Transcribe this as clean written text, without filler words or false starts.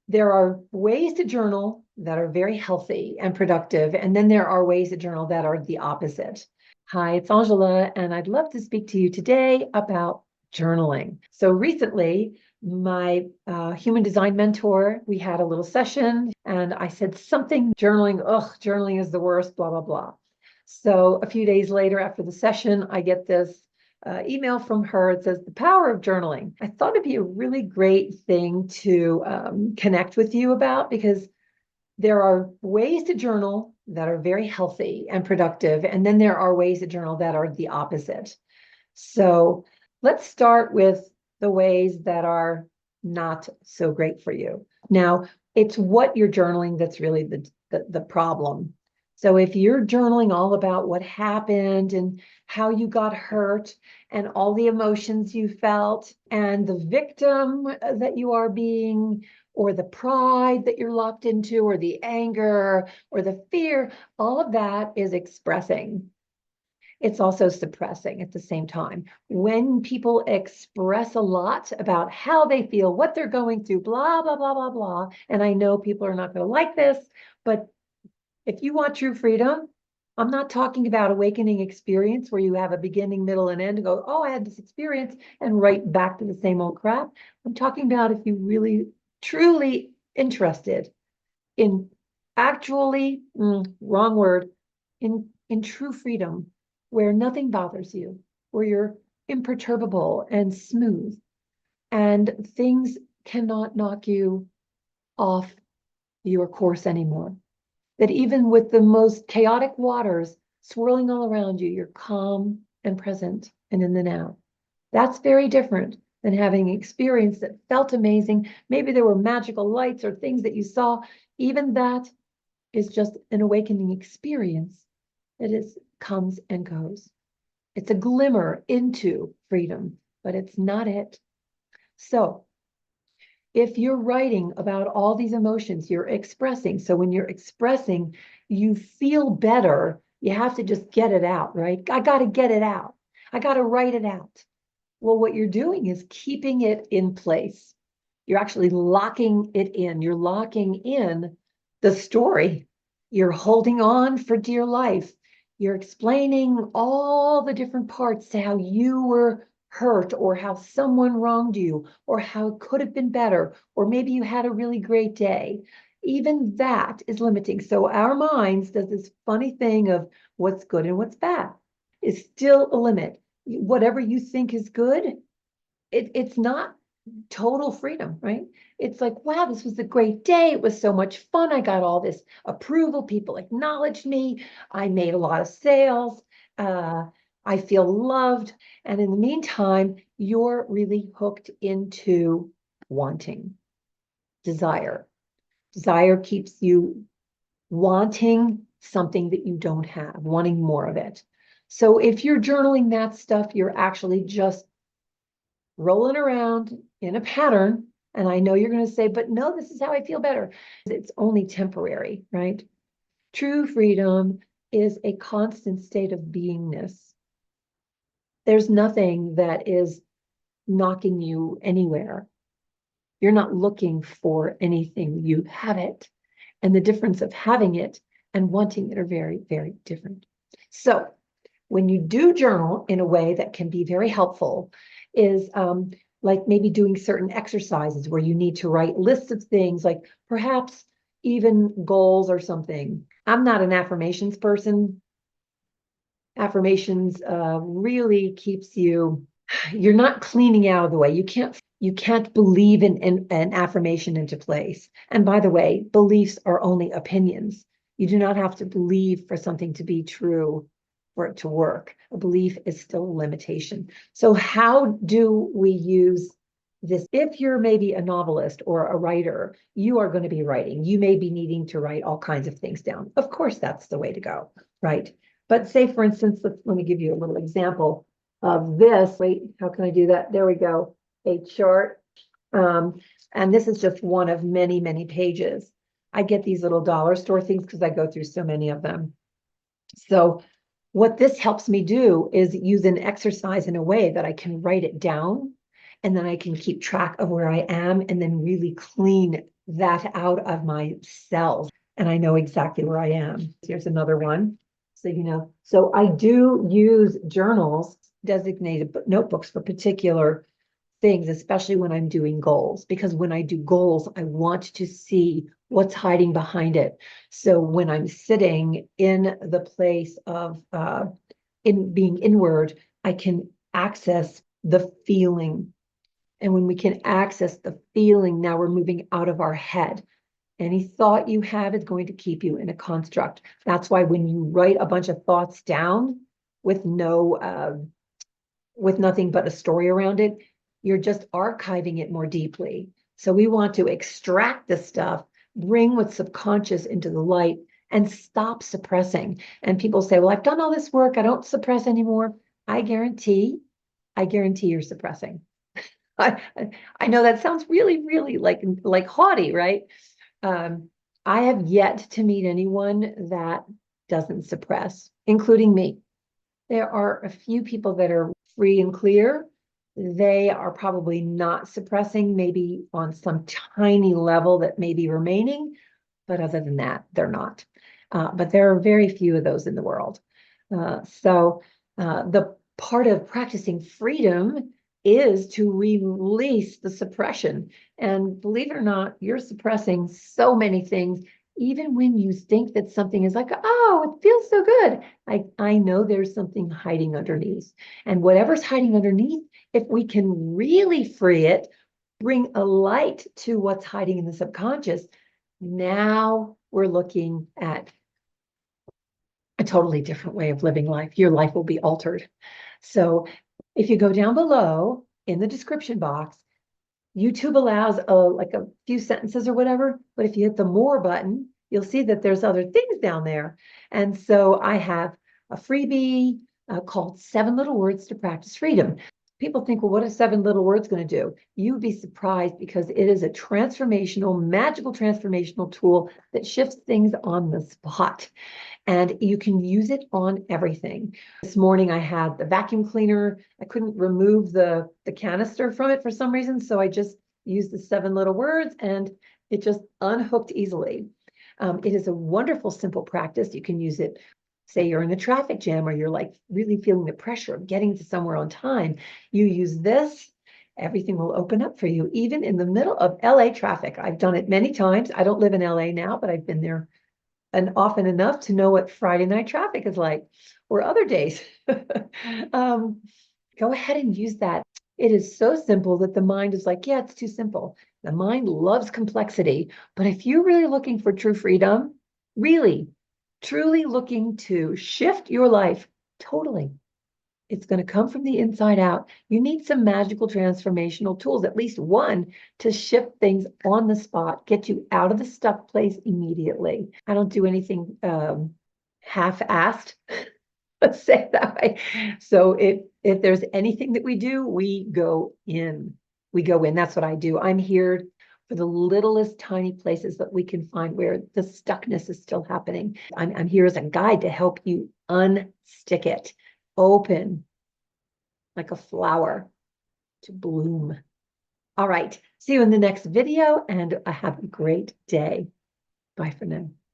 There are ways to journal that are very healthy and productive, and then there are ways to journal that are the opposite. Hi, it's Angela, and I'd love to speak to you today about journaling. So recently, my human design mentor, we had a little session, and I said something journaling, journaling is the worst, blah, blah, blah. So a few days later after the session, I get this email from her. It says, the power of journaling. I thought it'd be a really great thing to connect with you about, because there are ways to journal that are very healthy and productive. And then there are ways to journal that are the opposite. So let's start with the ways that are not so great for you. Now, it's what you're journaling that's really the problem. So if you're journaling all about what happened and how you got hurt and all the emotions you felt and the victim that you are being, or the pride that you're locked into, or the anger, or the fear, all of that is expressing. It's also suppressing at the same time. When people express a lot about how they feel, what they're going through, blah, blah, blah, blah, blah, and I know people are not going to like this, but if you want true freedom, I'm not talking about awakening experience where you have a beginning, middle, and end and go, oh, I had this experience and right back to the same old crap. I'm talking about if you really, truly interested in actually, wrong word, in true freedom, where nothing bothers you, where you're imperturbable and smooth, and things cannot knock you off your course anymore. That even with the most chaotic waters swirling all around you, you're calm and present and in the now. That's very different than having an experience that felt amazing. Maybe there were magical lights or things that you saw. Even that is just an awakening experience that comes and goes. It's a glimmer into freedom, but it's not it. So if you're writing about all these emotions, you're expressing. So when you're expressing, you feel better. You have to just get it out, right? I got to get it out. I got to write it out. Well, what you're doing is keeping it in place. You're actually locking it in. You're locking in the story. You're holding on for dear life. You're explaining all the different parts to how you were hurt, or how someone wronged you, or how it could have been better, or maybe you had a really great day. Even that is limiting. So our minds does this funny thing of what's good and what's bad. Is still a limit. Whatever you think is good, it's not total freedom, right? It's like, wow, this was a great day. It was so much fun. I got all this approval. People acknowledged me. I made a lot of sales. I feel loved. And in the meantime, you're really hooked into wanting, desire. Desire keeps you wanting something that you don't have, wanting more of it. So if you're journaling that stuff, you're actually just rolling around in a pattern. And I know you're going to say, but no, this is how I feel better. It's only temporary, right? True freedom is a constant state of beingness. There's nothing that is knocking you anywhere. You're not looking for anything. You have it. And the difference of having it and wanting it are very, very different. So when you do journal in a way that can be very helpful is like maybe doing certain exercises where you need to write lists of things, like perhaps even goals or something. I'm not an affirmations person. Affirmations really keeps you're not cleaning out of the way. You can't believe in an affirmation into place. And by the way, beliefs are only opinions. You do not have to believe for something to be true for it to work. A belief is still a limitation. So how do we use this? If you're maybe a novelist or a writer, you are going to be writing. You may be needing to write all kinds of things down. Of course, that's the way to go, right? But say, for instance, let me give you a little example of this. Wait, how can I do that? There we go. A chart. And this is just one of many, many pages. I get these little dollar store things because I go through so many of them. So what this helps me do is use an exercise in a way that I can write it down, and then I can keep track of where I am and then really clean that out of my cells. And I know exactly where I am. Here's another one. So, so I do use journals, designated notebooks for particular things, especially when I'm doing goals, because when I do goals, I want to see what's hiding behind it. So when I'm sitting in the place of in being inward, I can access the feeling. And when we can access the feeling, now we're moving out of our head. Any thought you have is going to keep you in a construct. That's why when you write a bunch of thoughts down with with nothing but a story around it, you're just archiving it more deeply. So we want to extract this stuff, bring what's subconscious into the light, and stop suppressing. And people say, well, I've done all this work, I don't suppress anymore. I guarantee you're suppressing. I, I know that sounds really, really like haughty, right? I have yet to meet anyone that doesn't suppress, including me. There are a few people that are free and clear. They are probably not suppressing, maybe on some tiny level that may be remaining, but other than that, they're not. But there are very few of those in the world. So the part of practicing freedom is to release the suppression. And believe it or not, you're suppressing so many things, even when you think that something is like, oh, it feels so good. I know there's something hiding underneath. And whatever's hiding underneath, if we can really free it, bring a light to what's hiding in the subconscious, now we're looking at a totally different way of living life. Your life will be altered. So if you go down below in the description box, YouTube allows like a few sentences or whatever, but if you hit the more button, you'll see that there's other things down there. And so I have a freebie called 7 Little Words to Practice Freedom. People think, well, what is 7 little words going to do? You'd be surprised, because it is a transformational, magical transformational tool that shifts things on the spot. And you can use it on everything. This morning I had the vacuum cleaner. I couldn't remove the canister from it for some reason, so I just used the 7 little words and it just unhooked easily. It is a wonderful, simple practice. You can use it, say you're in a traffic jam or you're like really feeling the pressure of getting to somewhere on time. You use this, everything will open up for you, even in the middle of LA traffic. I've done it many times. I don't live in LA now, but I've been there and often enough to know what Friday night traffic is like, or other days. Go ahead and use that. It is so simple that the mind is like, yeah, it's too simple. The mind loves complexity. But if you're really looking for true freedom, really, truly looking to shift your life totally, it's going to come from the inside out. You need some magical transformational tools, at least one, to shift things on the spot, get you out of the stuck place immediately. I don't do anything half-assed, let's say it that way. So if there's anything that we do, we go in. We go in. That's what I do. I'm here for the littlest tiny places that we can find where the stuckness is still happening. I'm here as a guide to help you unstick it. Open like a flower to bloom. All right. See you in the next video, and have a great day. Bye for now.